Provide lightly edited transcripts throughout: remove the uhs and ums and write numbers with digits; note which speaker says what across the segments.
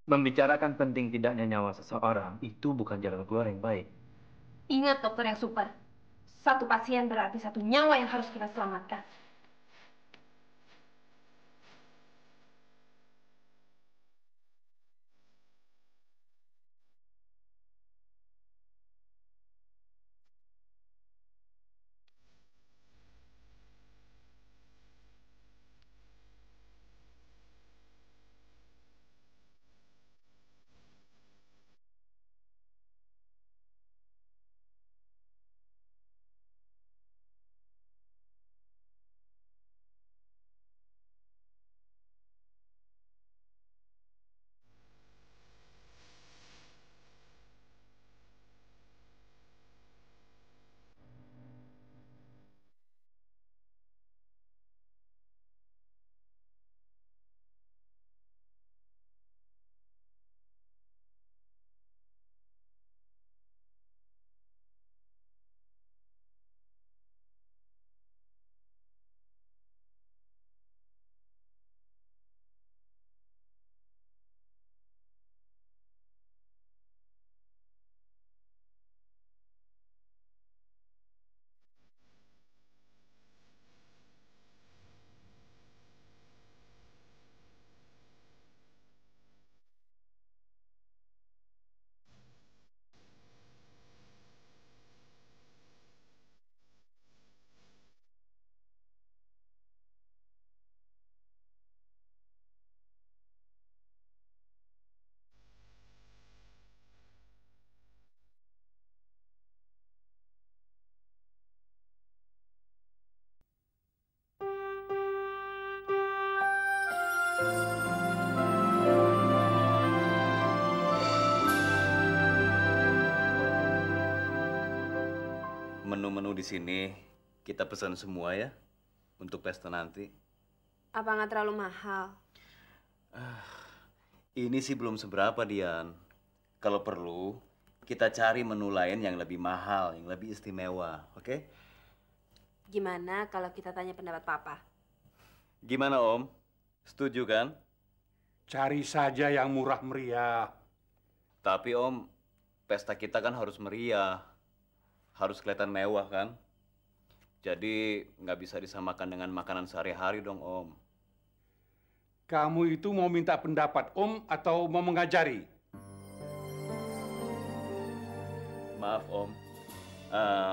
Speaker 1: Membicarakan penting tidaknya nyawa seseorang itu bukan jalan keluar yang baik.
Speaker 2: Ingat dokter yang super. Satu pasien berarti satu nyawa yang harus kita selamatkan.
Speaker 3: Menu-menu di sini kita pesan semua ya untuk pesta nanti.
Speaker 2: Apa nggak terlalu mahal?
Speaker 3: Ini sih belum seberapa, Dian. Kalau perlu, kita cari menu lain yang lebih mahal, yang lebih istimewa, oke?
Speaker 2: Gimana kalau kita tanya pendapat Papa?
Speaker 3: Gimana, Om? Setuju kan?
Speaker 4: Cari saja yang murah meriah.
Speaker 3: Tapi Om, pesta kita kan harus meriah, harus kelihatan mewah kan? Jadi nggak bisa disamakan dengan makanan sehari-hari dong, Om.
Speaker 4: Kamu itu mau minta pendapat Om atau mau mengajari?
Speaker 3: Maaf, Om.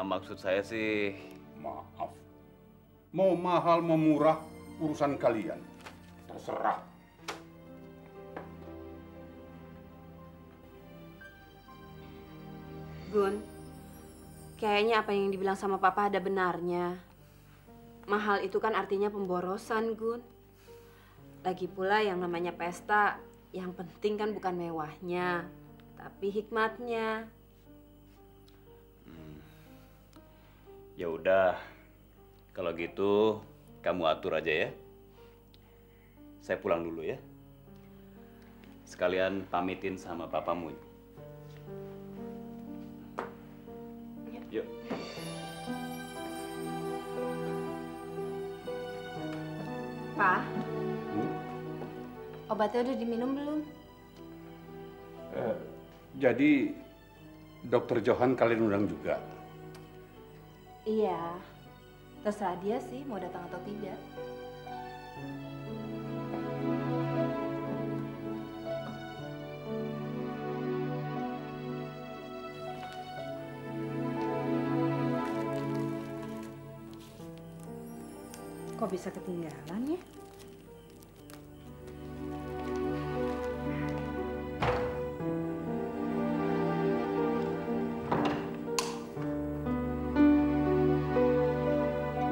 Speaker 3: Maksud saya sih,
Speaker 4: Maaf. Mau mahal mau murah urusan kalian. Terserah.
Speaker 2: Gun, kayaknya apa yang dibilang sama Papa ada benarnya. Mahal itu kan artinya pemborosan, Gun. Lagi pula yang namanya pesta, yang penting kan bukan mewahnya, tapi hikmatnya.
Speaker 3: ya udah. Kalau gitu, kamu atur aja ya. Saya pulang dulu ya. Sekalian pamitin sama papamu. Yuk.
Speaker 2: Pak, obatnya udah diminum belum?
Speaker 4: Jadi Dokter Johan kalian undang juga?
Speaker 2: Iya, terserah dia sih mau datang atau tidak. Kok bisa ketinggalan ya?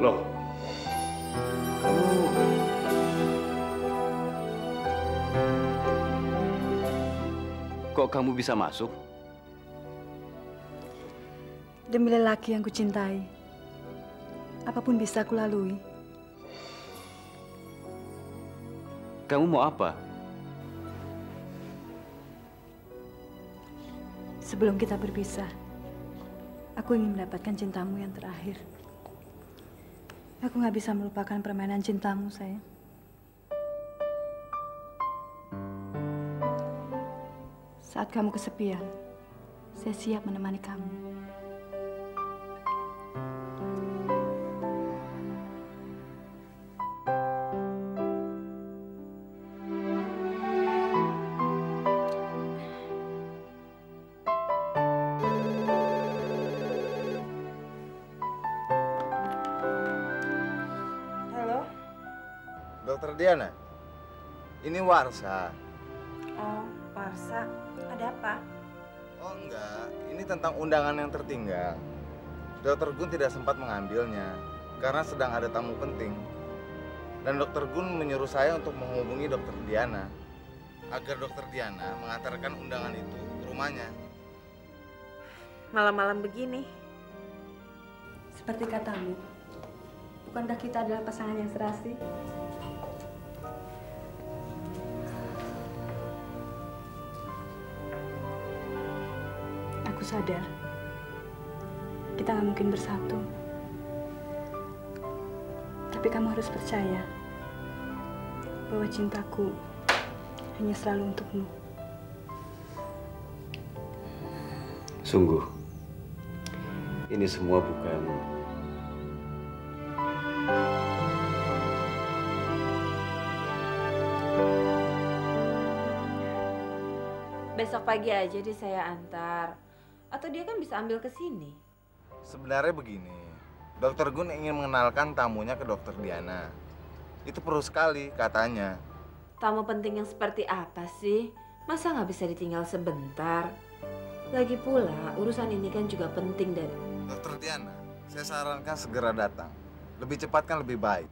Speaker 4: Loh,
Speaker 3: Kok kamu bisa masuk?
Speaker 5: Demi lelaki yang kucintai, apapun bisa kulalui.
Speaker 3: Kamu mau apa?
Speaker 5: Sebelum kita berpisah, aku ingin mendapatkan cintamu yang terakhir. Aku nggak bisa melupakan permainan cintamu, sayang. Saat kamu kesepian, saya siap menemani kamu.
Speaker 2: Halo?
Speaker 6: Dokter Diana, ini Warsa.
Speaker 2: Oh, Warsa. Ada apa?
Speaker 6: Oh enggak, ini tentang undangan yang tertinggal. Dokter Gun tidak sempat mengambilnya karena sedang ada tamu penting. Dan Dokter Gun menyuruh saya untuk menghubungi Dokter Diana agar Dokter Diana mengantarkan undangan itu ke rumahnya.
Speaker 2: Malam-malam begini.
Speaker 5: Seperti katamu, bukankah kita adalah pasangan yang serasi? Aku sadar, kita nggak mungkin bersatu. Tapi kamu harus percaya bahwa cintaku hanya selalu untukmu.
Speaker 3: Sungguh, ini semua bukan
Speaker 2: Besok pagi aja deh saya antar. Atau dia kan bisa ambil ke sini.
Speaker 6: Sebenarnya begini, Dokter Gun ingin mengenalkan tamunya ke Dokter Diana. Itu perlu sekali katanya.
Speaker 2: Tamu penting yang seperti apa sih? Masa nggak bisa ditinggal sebentar? Lagi pula, urusan ini kan juga penting dan...
Speaker 6: Dokter Diana, saya sarankan segera datang. Lebih cepat kan lebih baik.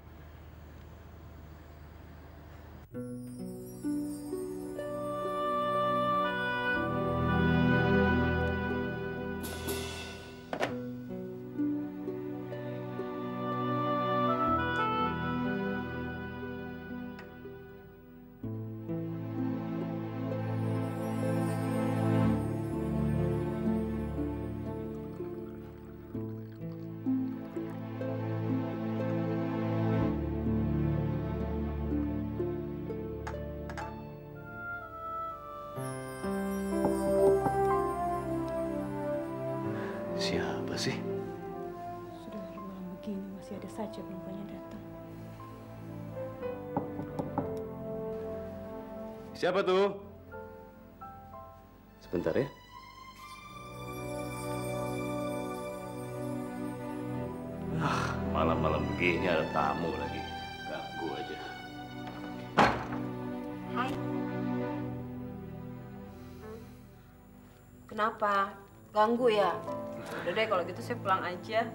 Speaker 3: siapa sih?
Speaker 5: Sudah malam begini masih ada saja perempuannya datang.
Speaker 3: Siapa tuh? Sebentar ya. Malam-malam begini ada tamu lagi. Ganggu aja.
Speaker 2: Hai. Kenapa? Ganggu ya? Udah deh kalau gitu saya pulang aja.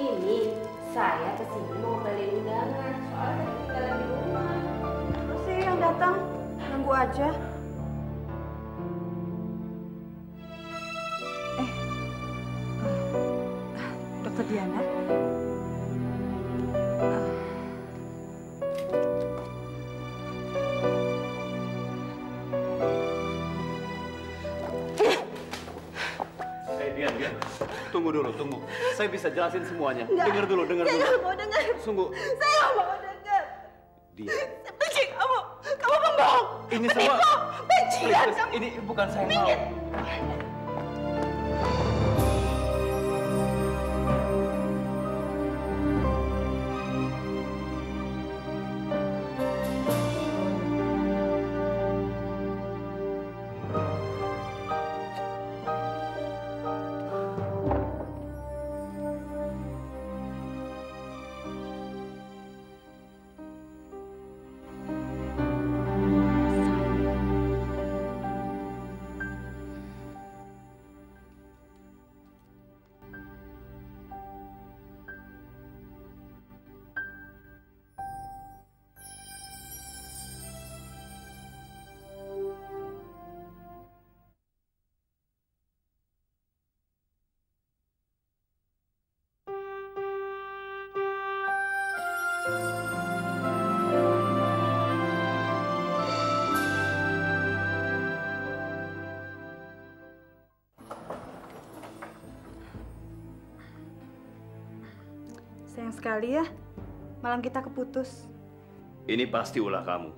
Speaker 2: Ini saya kesini mau beli undangan. Soalnya saya tinggal di rumah. Terus sih yang datang ganggu aja.
Speaker 5: Dokter Diana?
Speaker 3: Dian. Tunggu dulu, tunggu. Saya bisa jelasin semuanya. Dengar dulu.
Speaker 2: Saya nggak mau dengar.
Speaker 3: Sungguh.
Speaker 2: Saya nggak mau dengar.
Speaker 3: Dian.
Speaker 2: Saya benci kamu. Kamu pembohong.
Speaker 3: Ini semua.
Speaker 2: Bajingan kamu.
Speaker 3: Ini bukan saya mau.
Speaker 5: Sayang sekali ya, malam kita keputus.
Speaker 3: Ini pasti ulah kamu.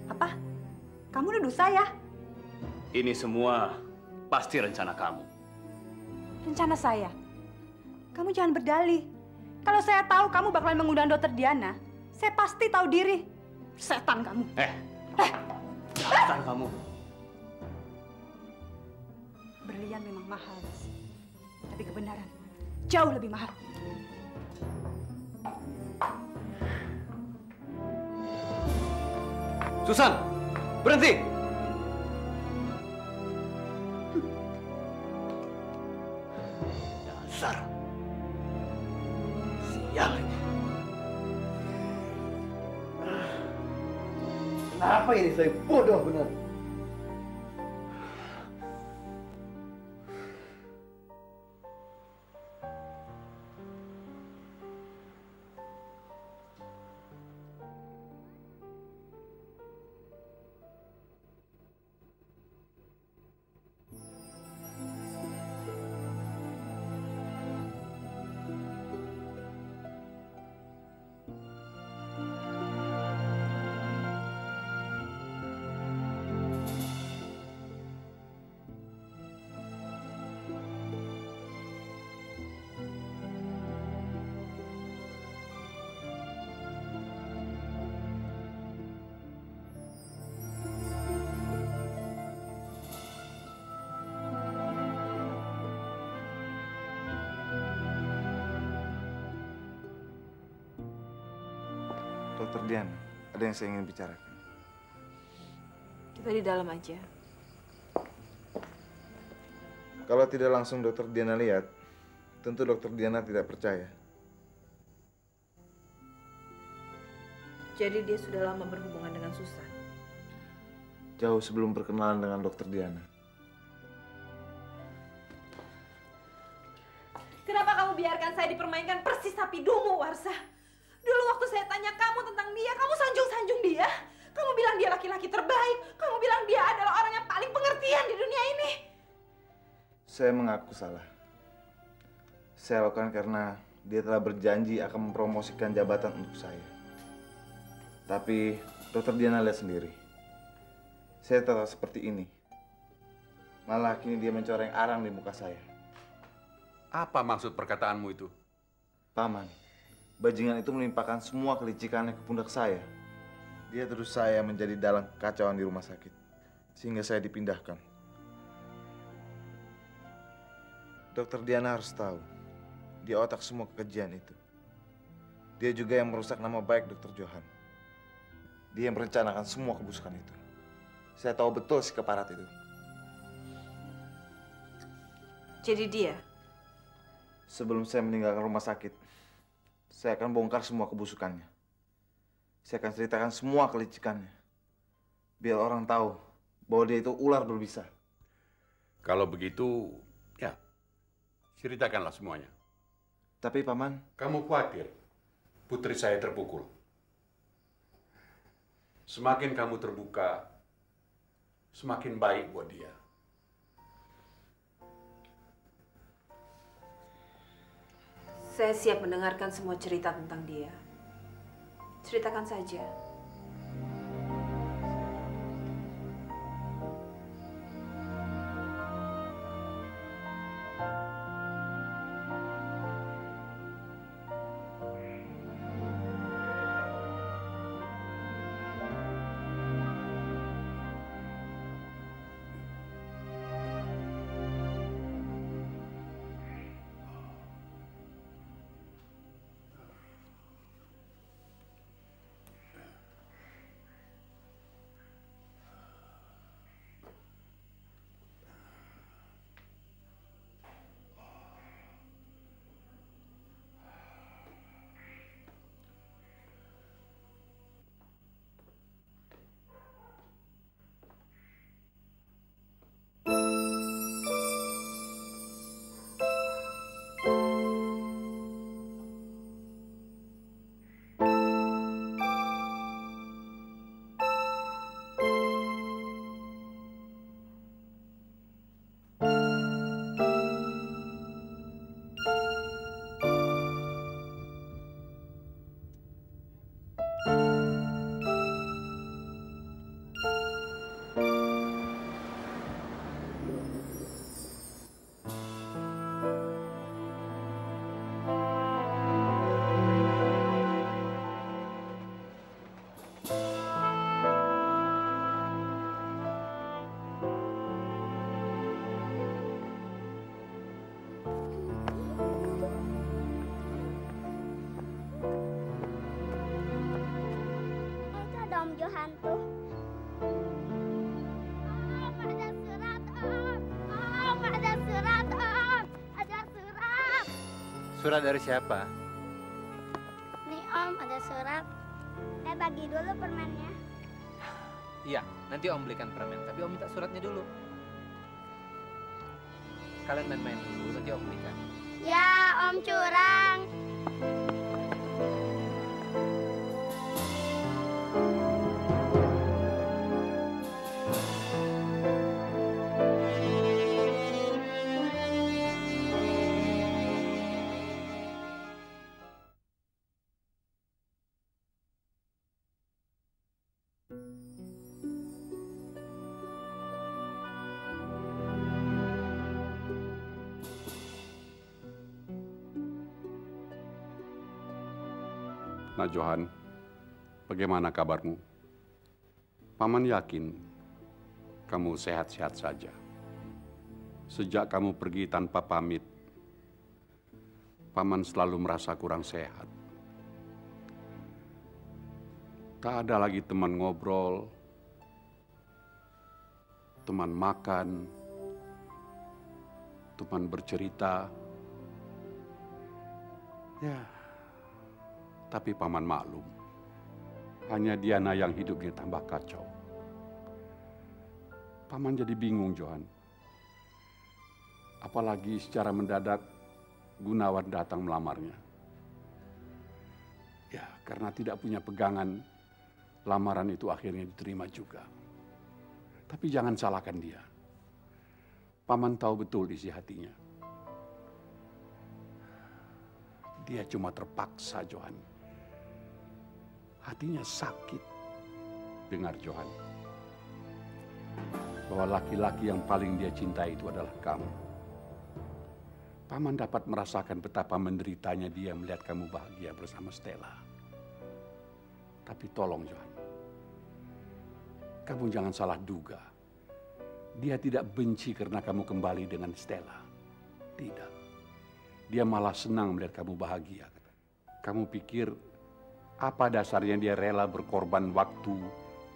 Speaker 5: Apa? Kamu nuduh saya?
Speaker 3: Ini semua pasti rencana kamu.
Speaker 5: Rencana saya? Kamu jangan berdalih. Kalau saya tahu kamu bakalan mengundang Dokter Diana, saya pasti tahu diri. Setan kamu.
Speaker 3: Setan kamu.
Speaker 5: Berlian memang mahal, Mas. Tapi kebenaran jauh lebih mahal.
Speaker 3: Susan, berhenti! Dasar. Sial ini.
Speaker 6: Kenapa ini saya bodoh benar? Dokter Dian, ada yang saya ingin bicarakan.
Speaker 2: Kita di dalam aja.
Speaker 6: Kalau tidak langsung Dokter Diana lihat, tentu Dokter Diana tidak percaya.
Speaker 2: Jadi dia sudah lama berhubungan dengan Susan.
Speaker 6: Jauh sebelum berkenalan dengan Dokter Diana.
Speaker 2: Kenapa kamu biarkan saya dipermainkan persis sapi dungu, Warsa? Dulu waktu saya tanya kamu tentang dia, kamu sanjung-sanjung dia. Kamu bilang dia laki-laki terbaik. Kamu bilang dia adalah orang yang paling pengertian di dunia ini.
Speaker 6: Saya mengaku salah. Saya lakukan karena dia telah berjanji akan mempromosikan jabatan untuk saya. Tapi Dokter Diana lihat sendiri. Saya tetap seperti ini. Malah kini dia mencoreng arang di muka saya.
Speaker 4: Apa maksud perkataanmu itu?
Speaker 6: Paman, bajingan itu melimpahkan semua kelicikannya ke pundak saya. Dia terus saya menjadi dalang kekacauan di rumah sakit. Sehingga saya dipindahkan. Dokter Diana harus tahu, di otak semua kekejian itu. Dia juga yang merusak nama baik Dokter Johan. Dia yang merencanakan semua kebusukan itu. Saya tahu betul sikap Arat itu.
Speaker 2: Jadi dia?
Speaker 6: Sebelum saya meninggalkan rumah sakit, saya akan bongkar semua kebusukannya. Saya akan ceritakan semua kelicikannya. Biar orang tahu bahwa dia itu ular berbisa.
Speaker 4: Kalau begitu, ya, ceritakanlah semuanya.
Speaker 6: Tapi Paman,
Speaker 4: Kamu khawatir putri saya terpukul. Semakin kamu terbuka, semakin baik buat dia.
Speaker 2: Saya siap mendengarkan semua cerita tentang dia. Ceritakan saja.
Speaker 7: hantu. Om, ada surat, Om. Om, ada surat, Om. Ada surat.
Speaker 8: Surat dari siapa?
Speaker 7: Nih, Om, ada surat. Bagi dulu permennya.
Speaker 8: Iya, nanti Om belikan permen, tapi Om minta suratnya dulu. Kalian main-main dulu, nanti Om belikan.
Speaker 7: Ya, Om curang.
Speaker 9: Nah, Johan, bagaimana kabarmu? Paman yakin kamu sehat-sehat saja. Sejak kamu pergi tanpa pamit, Paman selalu merasa kurang sehat. Tak ada lagi teman ngobrol, teman makan, teman bercerita. Ya, tapi Paman maklum, hanya Diana yang hidupnya tambah kacau. Paman jadi bingung, Johan. Apalagi secara mendadak Gunawan datang melamarnya. Ya, karena tidak punya pegangan, lamaran itu akhirnya diterima juga. Tapi jangan salahkan dia. Paman tahu betul isi hatinya. Dia cuma terpaksa, Johan. Hatinya sakit dengar, Johan, bahwa laki-laki yang paling dia cintai itu adalah kamu. Paman dapat merasakan betapa menderitanya dia melihat kamu bahagia bersama Stella. Tapi tolong, Johan, kamu jangan salah duga. Dia tidak benci karena kamu kembali dengan Stella. Tidak. Dia malah senang melihat kamu bahagia. Kamu pikir apa dasarnya dia rela berkorban waktu,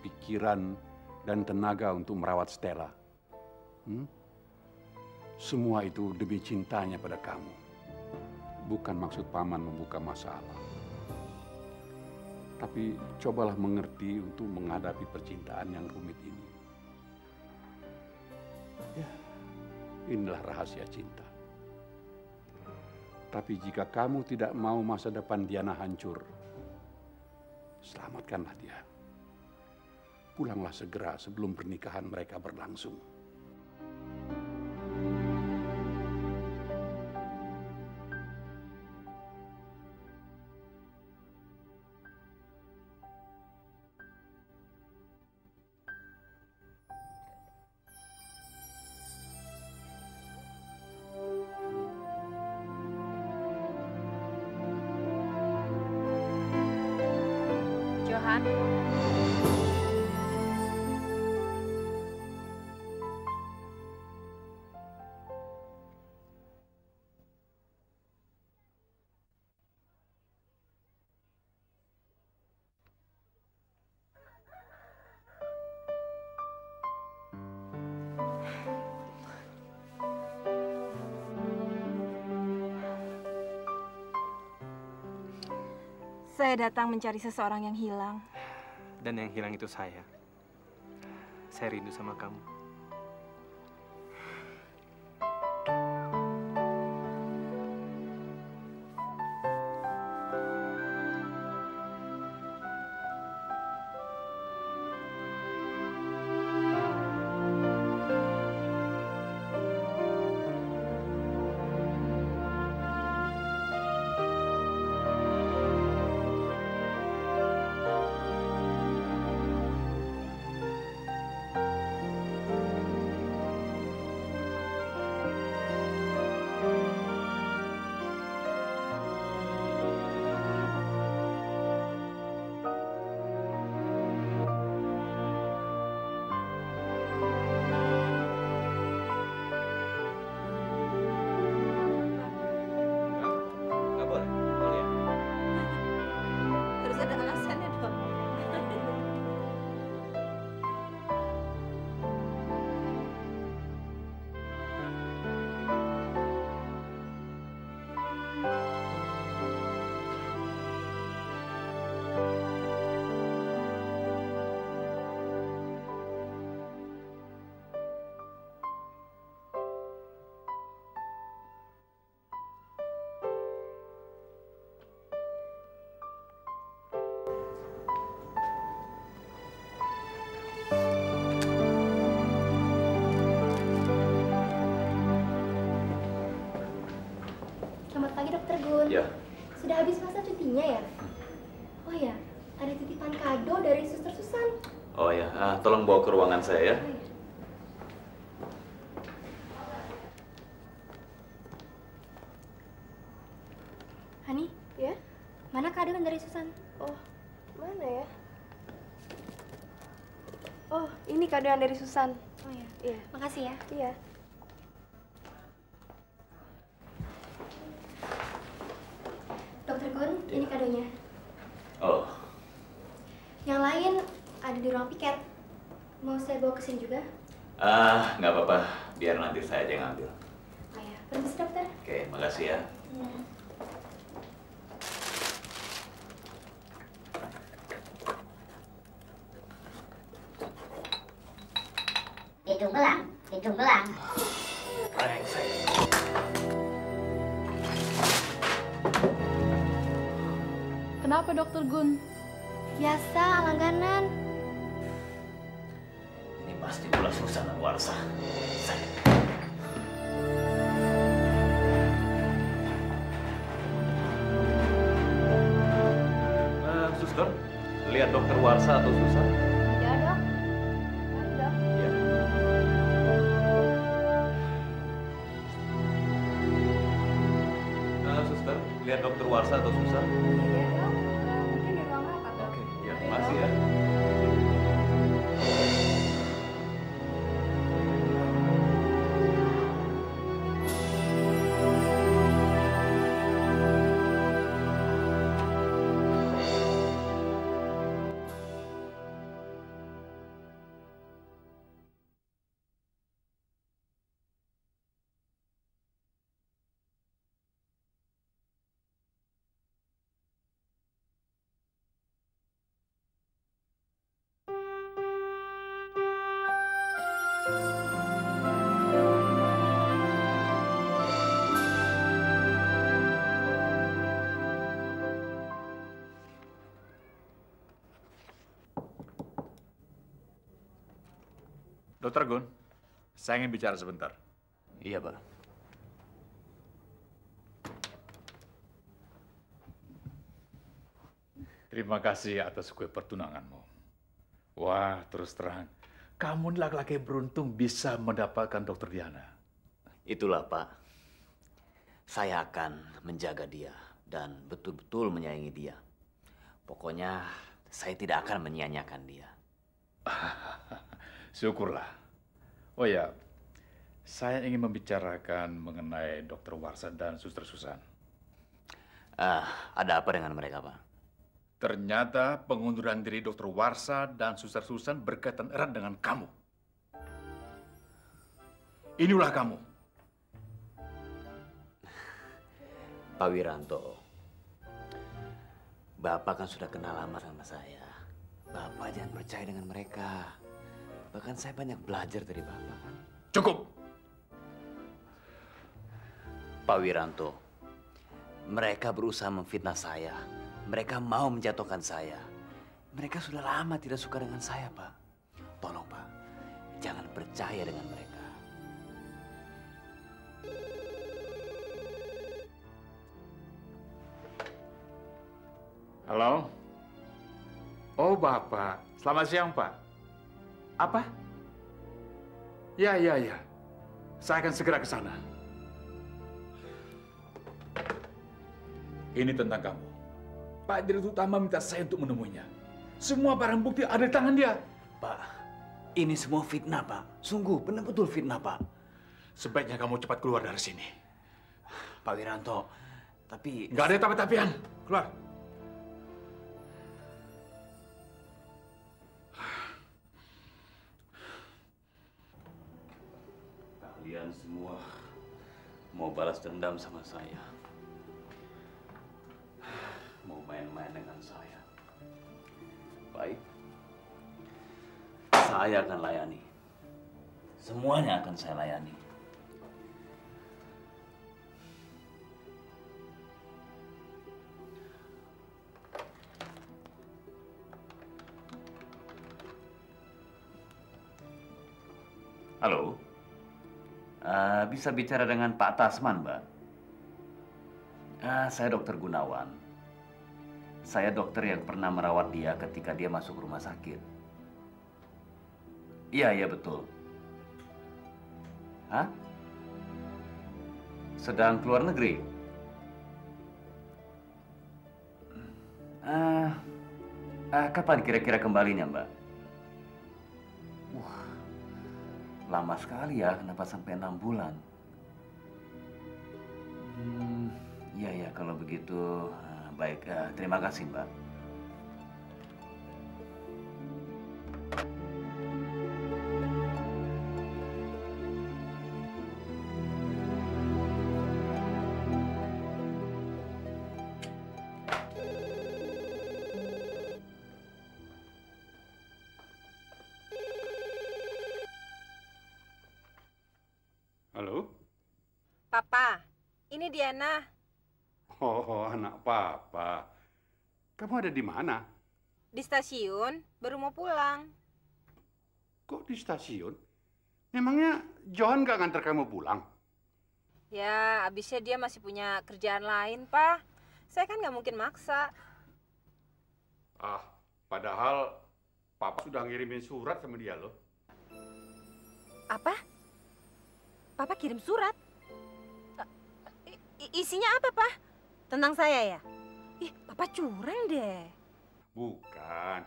Speaker 9: pikiran, dan tenaga untuk merawat Stella? Semua itu demi cintanya pada kamu. Bukan maksud Paman membuka masalah. Tapi cobalah mengerti untuk menghadapi percintaan yang rumit ini. Ya, inilah rahasia cinta. Tapi jika kamu tidak mau masa depan Diana hancur, selamatkanlah dia. Pulanglah segera sebelum pernikahan mereka berlangsung.
Speaker 2: Johan.
Speaker 5: Saya datang mencari seseorang yang hilang.
Speaker 8: Dan yang hilang itu saya. Saya rindu sama kamu.
Speaker 10: Selamat pagi, Dokter Gun.
Speaker 3: Ya.
Speaker 10: Sudah habis masa cutinya ya? Oh ya, ada titipan kado dari Suster Susan.
Speaker 3: Oh ya, tolong bawa ke ruangan saya ya.
Speaker 10: Oh, ya. Hani,
Speaker 7: Ya?
Speaker 10: mana kado dari Susan?
Speaker 7: Oh, mana ya? Oh, ini kadoan dari Susan.
Speaker 10: Oh ya,
Speaker 7: Iya.
Speaker 10: makasih ya.
Speaker 7: Iya.
Speaker 10: Dokter Gun, ini kadonya.
Speaker 3: Oh,
Speaker 10: Yang lain ada di ruang piket. Mau saya bawa ke sini juga?
Speaker 3: nggak apa-apa. Biar nanti saya aja yang ambil.
Speaker 10: Oh ya, permisi dokter.
Speaker 3: Oke, makasih ya.
Speaker 10: Ya.
Speaker 11: Hidung belang, hidung belang.
Speaker 5: Kenapa Dokter Gun?
Speaker 10: Biasa, langganan.
Speaker 3: Ini pasti pula Susan dan Warsa. Suster, lihat Dokter Warsa atau Susan?
Speaker 10: Ya dok. Mari dok.
Speaker 3: Iya. Suster, lihat Dokter Warsa atau Susan?
Speaker 5: Iya dok. Mungkin di ruang rapat dok.
Speaker 3: Oke, ya, makasih ya.
Speaker 12: Dokter Gun, saya ingin bicara sebentar.
Speaker 3: Iya, Pak.
Speaker 12: Terima kasih atas kue pertunanganmu. Wah, terus terang, kamu laki-laki beruntung bisa mendapatkan Dokter Diana.
Speaker 3: Itulah, Pak. Saya akan menjaga dia dan betul-betul menyayangi dia. Pokoknya saya tidak akan menyia-nyiakan dia.
Speaker 12: Syukurlah. Oh ya, saya ingin membicarakan mengenai Dokter Warsa dan Suster Susan.
Speaker 3: Ada apa dengan mereka, Pak?
Speaker 12: Ternyata pengunduran diri Dokter Warsa dan Suster Susan berkaitan erat dengan kamu. Inilah kamu.
Speaker 3: Pak Wiranto, Bapak kan sudah kenal lama sama saya. Bapak jangan percaya dengan mereka. Bahkan saya banyak belajar dari Bapak.
Speaker 12: Cukup.
Speaker 3: Pak Wiranto, mereka berusaha memfitnah saya. Mereka mau menjatuhkan saya. Mereka sudah lama tidak suka dengan saya, Pak. Tolong, Pak. Jangan percaya dengan mereka.
Speaker 12: Halo? Oh, Bapak. Selamat siang, Pak. Apa? Ya. Saya akan segera ke sana. Ini tentang kamu. Pak Direktur Utama minta saya untuk menemuinya. Semua barang bukti ada di tangan dia.
Speaker 3: Pak, ini semua fitnah, Pak. Sungguh, benar-betul fitnah, Pak.
Speaker 12: Sebaiknya kamu cepat keluar dari sini.
Speaker 3: Pak Wiranto, tapi...
Speaker 12: Nggak ada tapi-tapian. Keluar.
Speaker 3: Kalian semua mau balas dendam sama saya. Mau main-main dengan saya. Baik. Saya akan layani. Semuanya akan saya layani. Halo? Bisa bicara dengan Pak Tasman, Mbak? Saya Dokter Gunawan. Saya dokter yang pernah merawat dia ketika dia masuk rumah sakit. Iya, iya betul. Hah? Sedang keluar negeri? Kapan kira-kira kembalinya, Mbak? Wah, lama sekali ya. Kenapa sampai 6 bulan? Iya, ya, kalau begitu, baik. Terima kasih, Mbak.
Speaker 9: Halo?
Speaker 2: Papa, ini Diana.
Speaker 9: Oh, anak papa. Kamu ada di mana?
Speaker 2: Di stasiun, baru mau pulang.
Speaker 9: Kok di stasiun? Memangnya Johan nggak ngantar kamu pulang?
Speaker 2: Ya, abisnya dia masih punya kerjaan lain, Pak. Saya kan nggak mungkin maksa.
Speaker 9: Padahal papa sudah ngirimin surat sama dia loh.
Speaker 2: Apa? Papa kirim surat? Isinya apa, Pak? Tentang saya ya? Ih, Papa curang deh.
Speaker 9: Bukan.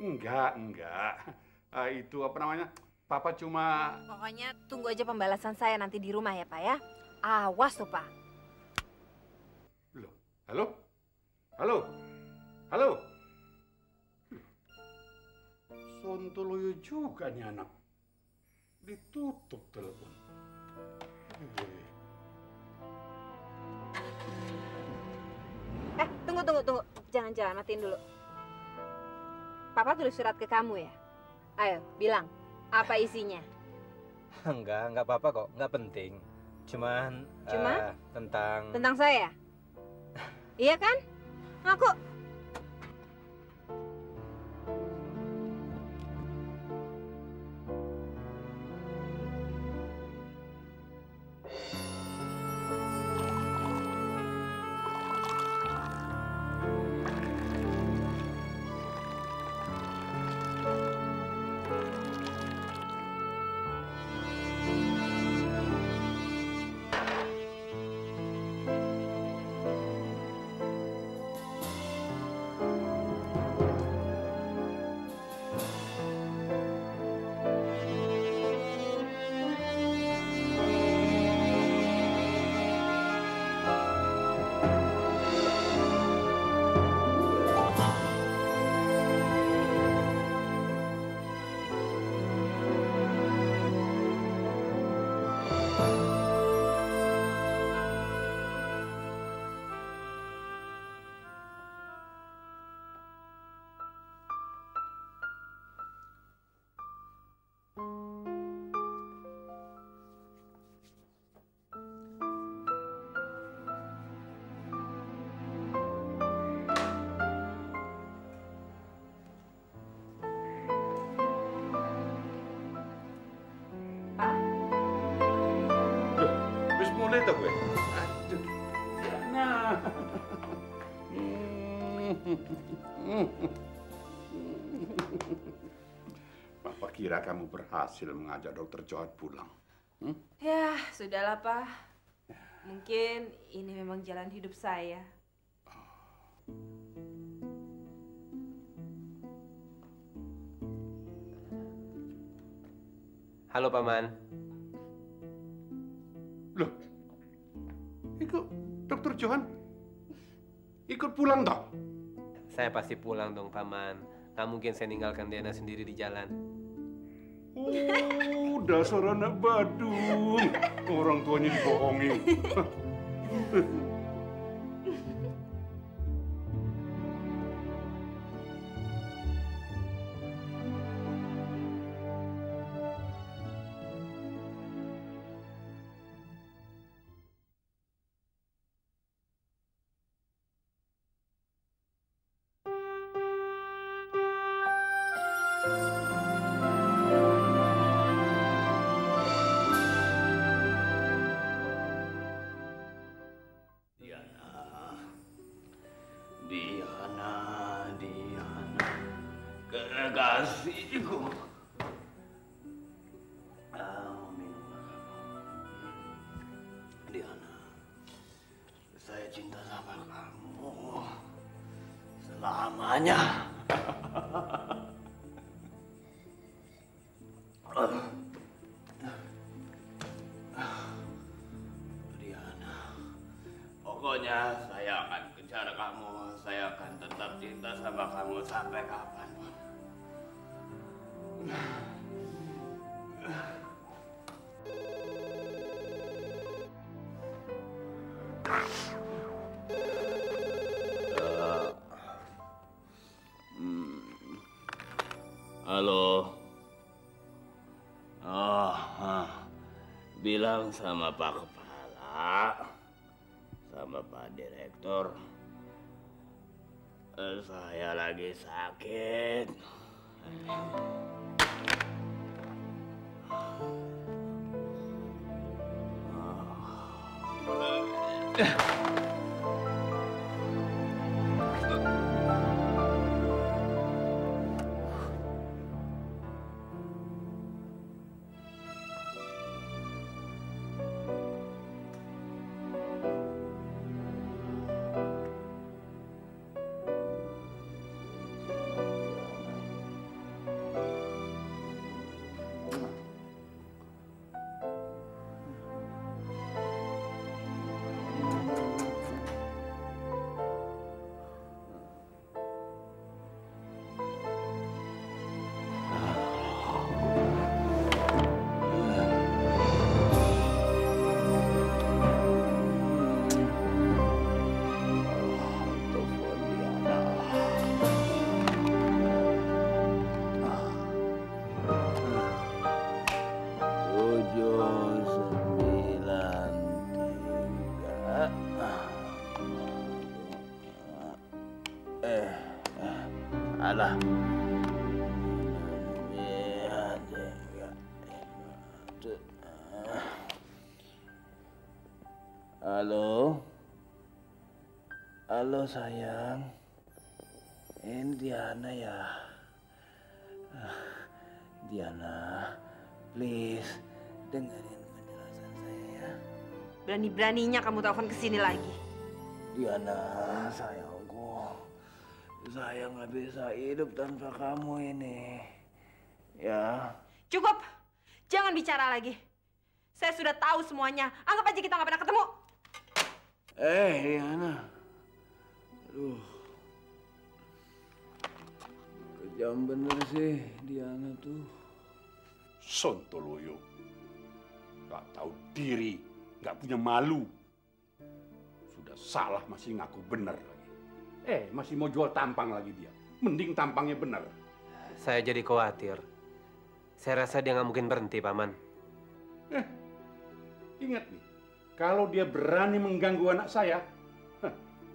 Speaker 9: Enggak. Itu apa namanya? Papa cuma...
Speaker 2: Pokoknya tunggu aja pembalasan saya nanti di rumah ya, Pak ya. Awas tuh, Pak.
Speaker 9: Loh, halo? Halo? Halo? Sontoloyo juga nih anak. Ditutup telepon.
Speaker 2: Tunggu. Jangan, matiin dulu. Papa tulis surat ke kamu ya? Ayo, bilang. Apa isinya?
Speaker 13: Enggak apa-apa kok. Enggak penting. Cuman? Tentang...
Speaker 2: Tentang saya? Iya kan? Aku...
Speaker 9: Mulai tuh gue. Aduh. Nah. Papa kira kamu berhasil mengajak Dokter Johan pulang.
Speaker 2: Ya, sudahlah, Pak. Mungkin ini memang jalan hidup saya.
Speaker 8: Halo, Paman.
Speaker 9: Loh, ikut Dokter Johan ikut pulang toh?
Speaker 8: Saya pasti pulang dong, Paman. Nggak mungkin saya ninggalkan Diana sendiri di jalan.
Speaker 9: Oh, dasar anak badung. Orang tuanya dibohongin.
Speaker 3: kekasihku. Diana, saya cinta sama kamu selamanya. Diana, pokoknya saya akan kejar kamu. Saya akan tetap cinta sama kamu sampai kapanpun. Halo. Bilang sama Pak Kepala, sama Pak Direktur, saya lagi sakit. Alah. Halo. Halo sayang. Ini Diana ya. Diana, please dengerin penjelasan saya ya.
Speaker 2: Berani-beraninya kamu telepon ke sini lagi.
Speaker 3: Diana, sayangku. Saya nggak bisa hidup tanpa kamu ini. Ya.
Speaker 2: Cukup. Jangan bicara lagi. Saya sudah tahu semuanya. Anggap aja kita nggak pernah ketemu.
Speaker 3: Diana. Aduh. Kejam bener sih Diana tuh.
Speaker 9: Sontoloyo. Gak tahu diri, gak punya malu. Sudah salah masih ngaku benar lagi. Masih mau jual tampang lagi dia. Mending tampangnya benar.
Speaker 8: Saya jadi khawatir. Saya rasa dia nggak mungkin berhenti, Paman.
Speaker 9: Ingat nih, kalau dia berani mengganggu anak saya,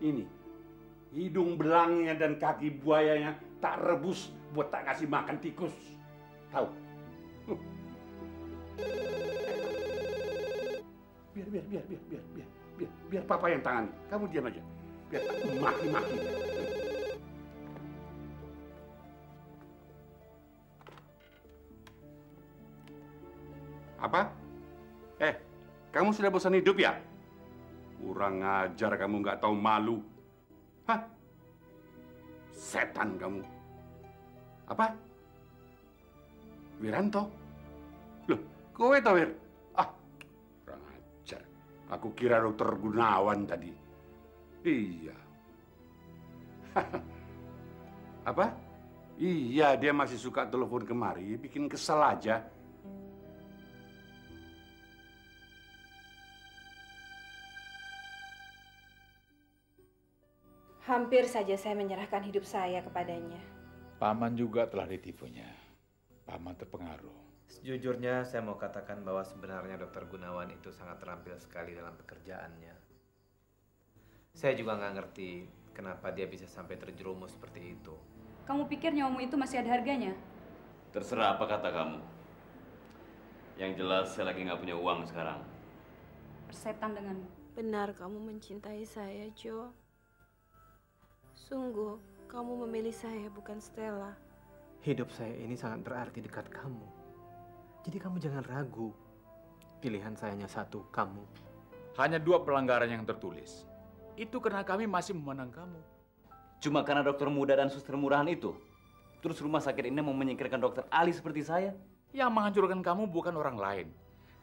Speaker 9: ini, hidung belangnya dan kaki buayanya tak rebus buat tak kasih makan tikus. Tahu? Biar papa yang tangani. Kamu diam aja. Biar tak maki-maki. Apa? Kamu sudah bosan hidup ya? Kurang ajar kamu, nggak tahu malu. Hah? Setan kamu. Apa? Wiranto? Loh, kowe tau, Wir? Kurang ajar. Aku kira Dokter Gunawan tadi. Iya. Apa? Iya, dia masih suka telepon kemari, bikin kesel aja.
Speaker 2: Hampir saja saya menyerahkan hidup saya kepadanya.
Speaker 12: Paman juga telah ditipunya. Paman terpengaruh.
Speaker 8: Sejujurnya saya mau katakan bahwa sebenarnya Dokter Gunawan itu sangat terampil sekali dalam pekerjaannya. Saya juga nggak ngerti kenapa dia bisa sampai terjerumus seperti itu.
Speaker 5: Kamu pikir nyawamu itu masih ada harganya?
Speaker 3: Terserah apa kata kamu. Yang jelas saya lagi nggak punya uang sekarang.
Speaker 5: Persetan denganmu.
Speaker 2: Benar kamu mencintai saya, Jo. Sungguh, kamu memilih saya bukan Stella.
Speaker 8: Hidup saya ini sangat berarti dekat kamu. Jadi kamu jangan ragu. Pilihan saya hanya satu, kamu.
Speaker 12: Hanya 2 pelanggaran yang tertulis. Itu karena kami masih memandang kamu.
Speaker 3: Cuma karena dokter muda dan suster murahan itu. Terus rumah sakit ini mau menyingkirkan dokter Ali seperti saya.
Speaker 12: Yang menghancurkan kamu bukan orang lain,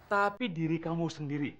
Speaker 12: tapi diri kamu sendiri.